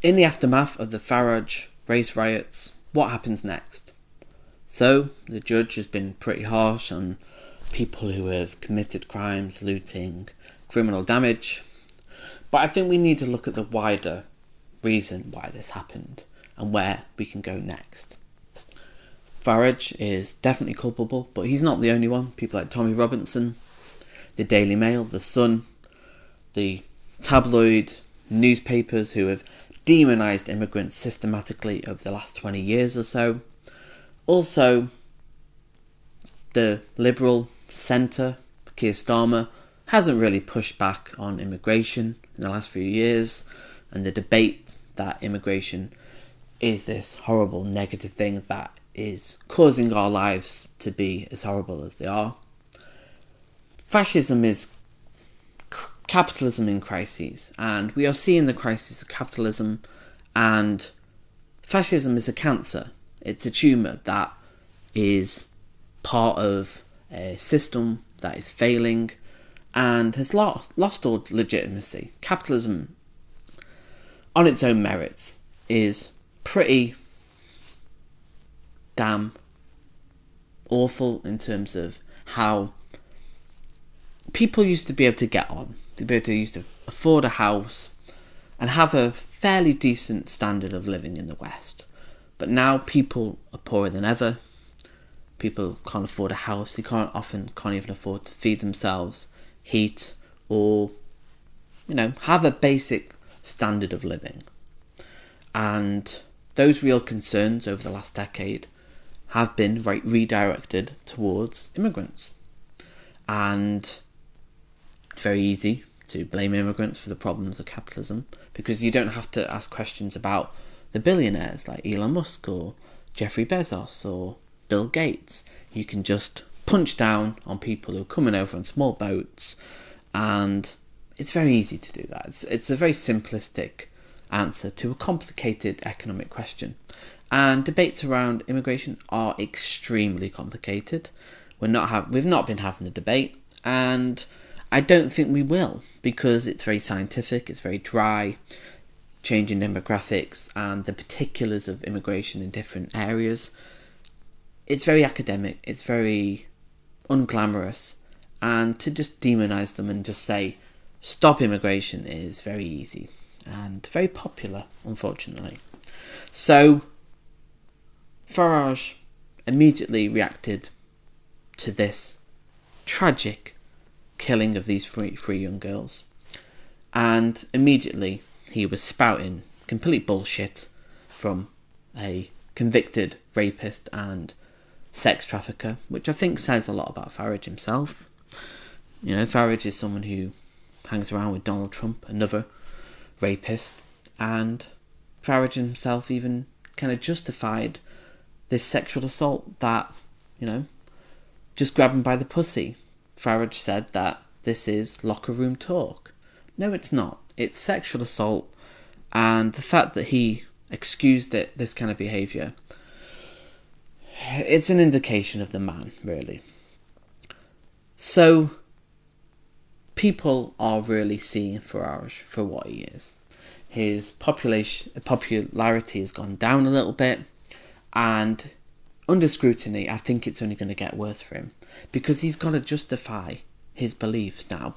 In the aftermath of the Farage race riots, what happens next? So, the judge has been pretty harsh on people who have committed crimes, looting, criminal damage. But I think we need to look at the wider reason why this happened and where we can go next. Farage is definitely culpable, but he's not the only one. People like Tommy Robinson, the Daily Mail, the Sun, the tabloid newspapers who have demonised immigrants systematically over the last 20 years or so. Also, the Liberal centre, Keir Starmer, hasn't really pushed back on immigration in the last few years, and the debate that immigration is this horrible negative thing that is causing our lives to be as horrible as they are. Fascism is capitalism in crises, and we are seeing the crisis of capitalism, and fascism is a cancer. It's a tumour that is part of a system that is failing and has lost all legitimacy. Capitalism, on its own merits, is pretty damn awful in terms of how people used to be able to get on, to be able to used to afford a house and have a fairly decent standard of living in the West. But now people are poorer than ever. People can't afford a house. They can't even afford to feed themselves, heat, or have a basic standard of living. And those real concerns over the last decade have been redirected towards immigrants. And it's very easy to blame immigrants for the problems of capitalism because you don't have to ask questions about the billionaires like Elon Musk or Jeffrey Bezos or Bill Gates. You can just punch down on people who are coming over on small boats, and it's very easy to do that. It's a very simplistic answer to a complicated economic question. And debates around immigration are extremely complicated. We've not been having the debate, and I don't think we will, because it's very scientific, it's very dry, changing demographics and the particulars of immigration in different areas. It's very academic, it's very unglamorous, and to just demonise them and just say stop immigration is very easy and very popular, unfortunately. So Farage immediately reacted to this tragic killing of these three young girls, and immediately he was spouting complete bullshit from a convicted rapist and sex trafficker, which I think says a lot about Farage himself. Farage is someone who hangs around with Donald Trump, another rapist, and Farage himself even kind of justified this sexual assault that, just grab him by the pussy. Farage said that this is locker room talk. No, it's not. It's sexual assault, and the fact that he excused this kind of behaviour, it's an indication of the man, really. So people are really seeing Farage for what he is. His popularity has gone down a little bit, and under scrutiny, I think it's only going to get worse for him, because he's got to justify his beliefs now.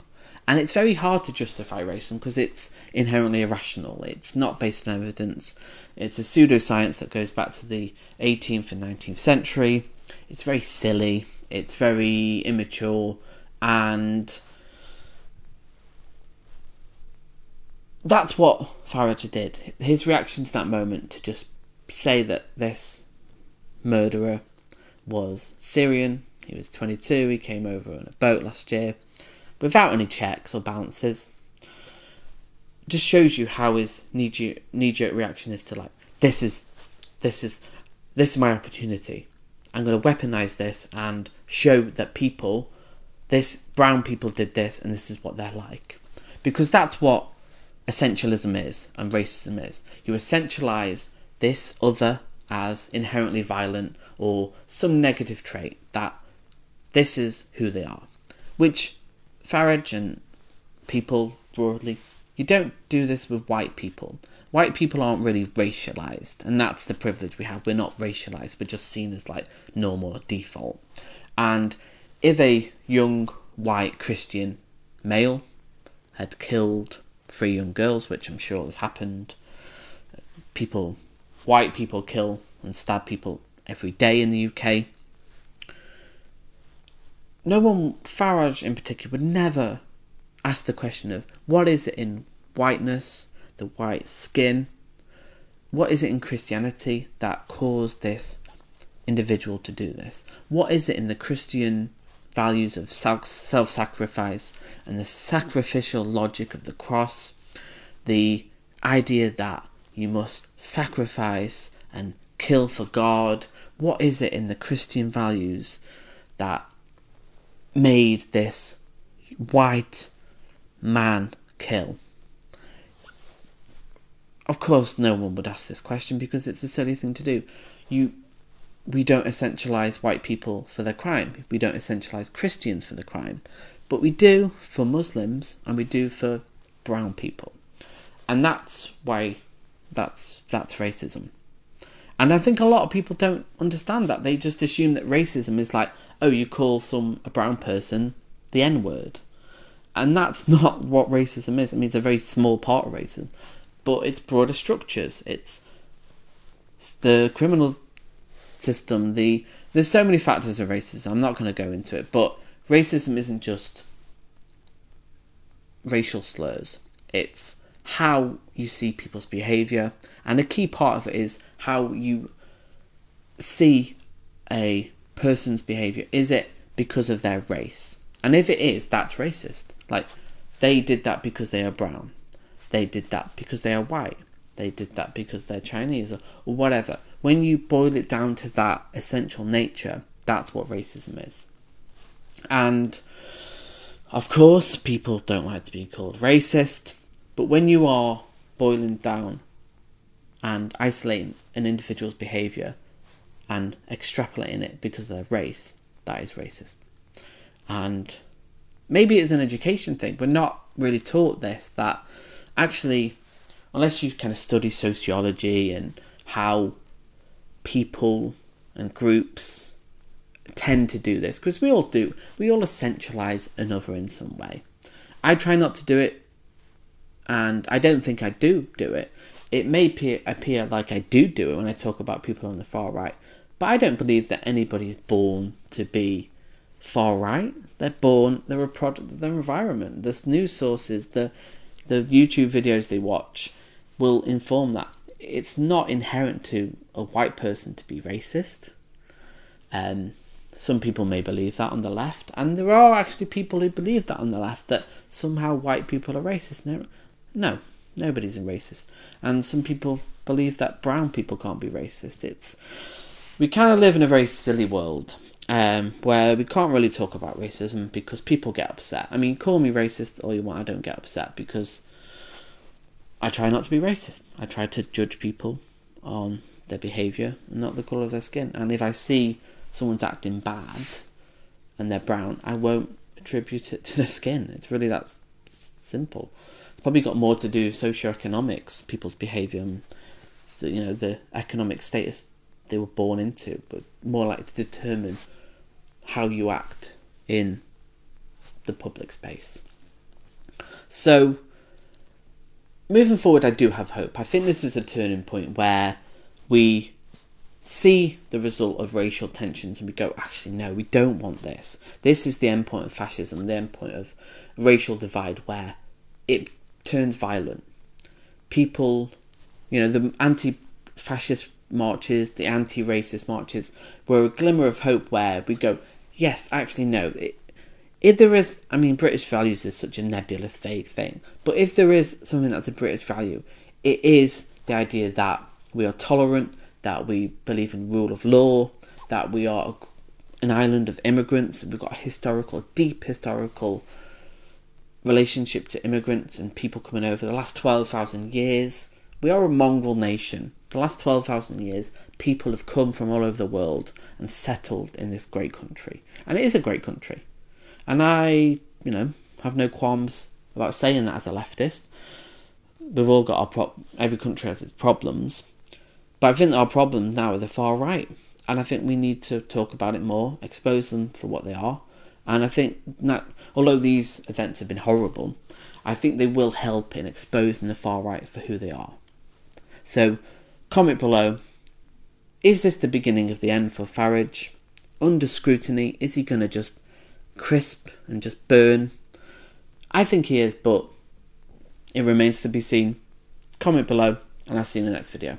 And it's very hard to justify racism because it's inherently irrational. It's not based on evidence. It's a pseudoscience that goes back to the 18th and 19th century. It's very silly. It's very immature. And that's what Farage did. His reaction to that moment, to just say that this murderer was Syrian. He was 22. He came over on a boat last year without any checks or balances, just shows you how his knee-jerk reaction is to this is my opportunity. I'm going to weaponize this and show that brown people did this, and this is what they're like. Because that's what essentialism is and racism is. You essentialize this other as inherently violent or some negative trait, that this is who they are. Which Farage and people broadly, you don't do this with white people. white people aren't really racialized, and that's the privilege we have. We're not racialized, we're just seen as like normal or default. And if a young white Christian male had killed 3 young girls, which I'm sure has happened, white people kill and stab people every day in the UK, no one, Farage in particular, would never ask the question of what is it in whiteness, the white skin, what is it in Christianity that caused this individual to do this? What is it in the Christian values of self-sacrifice and the sacrificial logic of the cross, the idea that you must sacrifice and kill for God? What is it in the Christian values that made this white man kill? Of course, no one would ask this question because it's a silly thing to do. We don't essentialise white people for their crime. We don't essentialise Christians for the crime. But we do for Muslims and we do for brown people. And that's why that's racism. And I think a lot of people don't understand that. They just assume that racism is like, oh, you call a brown person the N-word. And that's not what racism is. I mean, it's a very small part of racism. But it's broader structures. It's the criminal system. There's so many factors of racism. I'm not going to go into it. But racism isn't just racial slurs. It's how you see people's behaviour. And a key part of it is how you see a person's behaviour. Is it because of their race? And if it is, that's racist. Like, they did that because they are brown. They did that because they are white. They did that because they're Chinese or whatever. When you boil it down to that essential nature, that's what racism is. And of course, people don't like to be called racist. But when you are boiling down and isolating an individual's behaviour and extrapolating it because of their race, that is racist. And maybe it's an education thing. We're not really taught this, that actually, unless you kind of study sociology and how people and groups tend to do this, because we all do, we all essentialise another in some way. I try not to do it, and I don't think I do it. It may appear like I do it when I talk about people on the far right, but I don't believe that anybody is born to be far right. They're a product of their environment. The news sources, the YouTube videos they watch will inform that. It's not inherent to a white person to be racist. Some people may believe that on the left, and there are actually people who believe that on the left, that somehow white people are racist. No, nobody's a racist. And some people believe that brown people can't be racist. We kind of live in a very silly world where we can't really talk about racism because people get upset. I mean, call me racist all you want, I don't get upset because I try not to be racist. I try to judge people on their behaviour and not the colour of their skin. And if I see someone's acting bad and they're brown, I won't attribute it to their skin. It's really that simple. It's probably got more to do with socioeconomics, people's behaviour, and the economic status they were born into, but more like to determine how you act in the public space. So, moving forward, I do have hope. I think this is a turning point where we see the result of racial tensions and we go, actually, no, we don't want this. This is the end point of fascism, the end point of racial divide, where it turns violent. People, the anti-fascist marches, the anti-racist marches, were a glimmer of hope where we go, yes, actually, no. If there is, British values is such a nebulous, vague thing, but if there is something that's a British value, it is the idea that we are tolerant, that we believe in rule of law, that we are an island of immigrants, we've got a deep historical relationship to immigrants and people coming over. The last 12,000 years, we are a mongrel nation. The last 12,000 years, people have come from all over the world and settled in this great country. And it is a great country. And I, have no qualms about saying that as a leftist. we've all got every country has its problems, but I think there are problems now with the far right, and I think we need to talk about it more, expose them for what they are, and I think that although these events have been horrible, I think they will help in exposing the far right for who they are. So, comment below, is this the beginning of the end for Farage? Under scrutiny, is he going to just crisp and just burn? I think he is, but it remains to be seen. Comment below, and I'll see you in the next video.